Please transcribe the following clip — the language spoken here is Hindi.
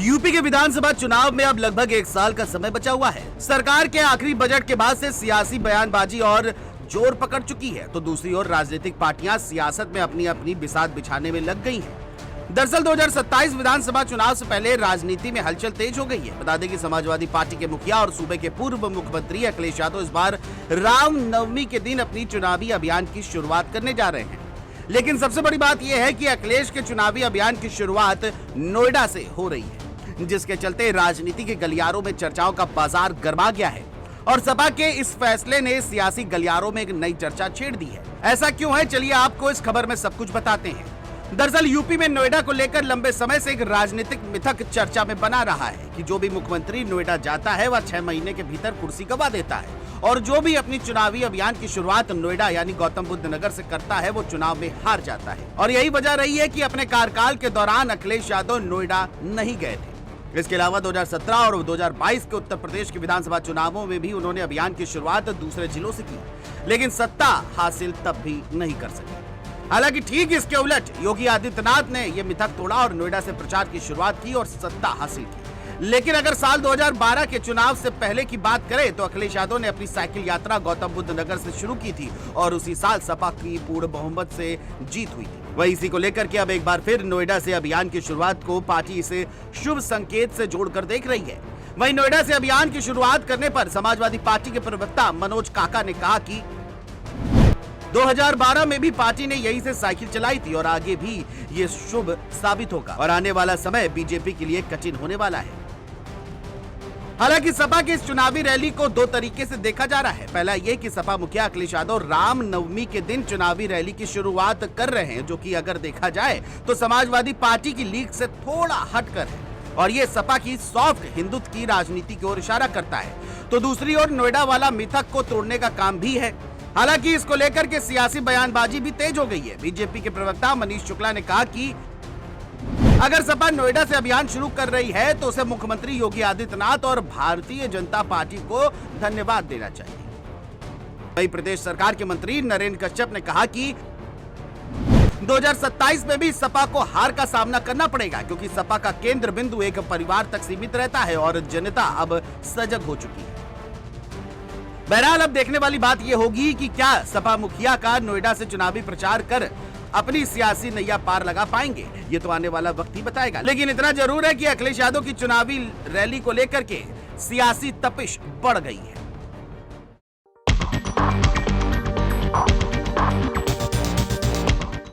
यूपी के विधानसभा चुनाव में अब लगभग एक साल का समय बचा हुआ है। सरकार के आखिरी बजट के बाद से सियासी बयानबाजी और जोर पकड़ चुकी है, तो दूसरी ओर राजनीतिक पार्टियां सियासत में अपनी अपनी बिसात बिछाने में लग गई हैं। दरअसल 2027 विधानसभा चुनाव से पहले राजनीति में हलचल तेज हो गई है। बता दें कि समाजवादी पार्टी के मुखिया और सूबे के पूर्व मुख्यमंत्री अखिलेश यादव इस बार रामनवमी के दिन अपनी चुनावी अभियान की शुरुआत करने जा रहे हैं। लेकिन सबसे बड़ी बात यह है कि अखिलेश के चुनावी अभियान की शुरुआत नोएडा से हो रही है, जिसके चलते राजनीति के गलियारों में चर्चाओं का बाजार गर्मा गया है और सपा के इस फैसले ने सियासी गलियारों में एक नई चर्चा छेड़ दी है। ऐसा क्यों है, चलिए आपको इस खबर में सब कुछ बताते हैं। दरअसल यूपी में नोएडा को लेकर लंबे समय से एक राजनीतिक मिथक चर्चा में बना रहा है कि जो भी मुख्यमंत्री नोएडा जाता है वह 6 महीने के भीतर कुर्सी गंवा देता है और जो भी अपनी चुनावी अभियान की शुरुआत नोएडा यानी गौतम बुद्ध नगर से करता है वो चुनाव में हार जाता है। और यही वजह रही है कि अपने कार्यकाल के दौरान अखिलेश यादव नोएडा नहीं गए थे। इसके अलावा 2017 और 2022 के उत्तर प्रदेश के विधानसभा चुनावों में भी उन्होंने अभियान की शुरुआत दूसरे जिलों से की, लेकिन सत्ता हासिल तब भी नहीं कर सके। हालांकि ठीक इसके उलट योगी आदित्यनाथ ने यह मिथक तोड़ा और नोएडा से प्रचार की शुरुआत की और सत्ता हासिल की। लेकिन अगर साल 2012 के चुनाव से पहले की बात करें तो अखिलेश यादव ने अपनी साइकिल यात्रा गौतम बुद्ध नगर से शुरू की थी और उसी साल सपा की पूर्ण बहुमत से जीत हुई थी। वही इसी को लेकर के अब एक बार फिर नोएडा से अभियान की शुरुआत को पार्टी इसे शुभ संकेत से जोड़कर देख रही है। वहीं नोएडा से अभियान की शुरुआत करने पर समाजवादी पार्टी के प्रवक्ता मनोज काका ने कहा कि 2012 में भी पार्टी ने यही से साइकिल चलाई थी और आगे भी ये शुभ साबित होगा और आने वाला समय बीजेपी के लिए कठिन होने वाला है। हालांकि सपा की इस चुनावी रैली को दो तरीके से देखा जा रहा है। पहला ये कि सपा मुखिया अखिलेश यादव रामनवमी के दिन चुनावी रैली की शुरुआत कर रहे हैं, जो कि अगर देखा जाए तो समाजवादी पार्टी की लीग से थोड़ा हटकर है और ये सपा की सॉफ्ट हिंदुत्व की राजनीति की ओर इशारा करता है। तो दूसरी ओर नोएडा वाला मिथक को तोड़ने का काम भी है। हालांकि इसको लेकर के सियासी बयानबाजी भी तेज हो गई है। बीजेपी के प्रवक्ता मनीष शुक्ला ने कहा कि अगर सपा नोएडा से अभियान शुरू कर रही है तो उसे मुख्यमंत्री योगी आदित्यनाथ और भारतीय जनता पार्टी को धन्यवाद देना चाहिए। वहीं प्रदेश सरकार के मंत्री नरेंद्र कश्यप ने कहा कि 2027 में भी सपा को हार का सामना करना पड़ेगा, क्योंकि सपा का केंद्र बिंदु एक परिवार तक सीमित रहता है और जनता अब सजग हो चुकी है। बहरहाल अब देखने वाली बात यह होगी कि क्या सपा मुखिया का नोएडा से चुनावी प्रचार कर अपनी सियासी नैया पार लगा पाएंगे, ये तो आने वाला वक्त ही बताएगा। लेकिन इतना जरूर है कि अखिलेश यादव की चुनावी रैली को लेकर के सियासी तपिश बढ़ गई है।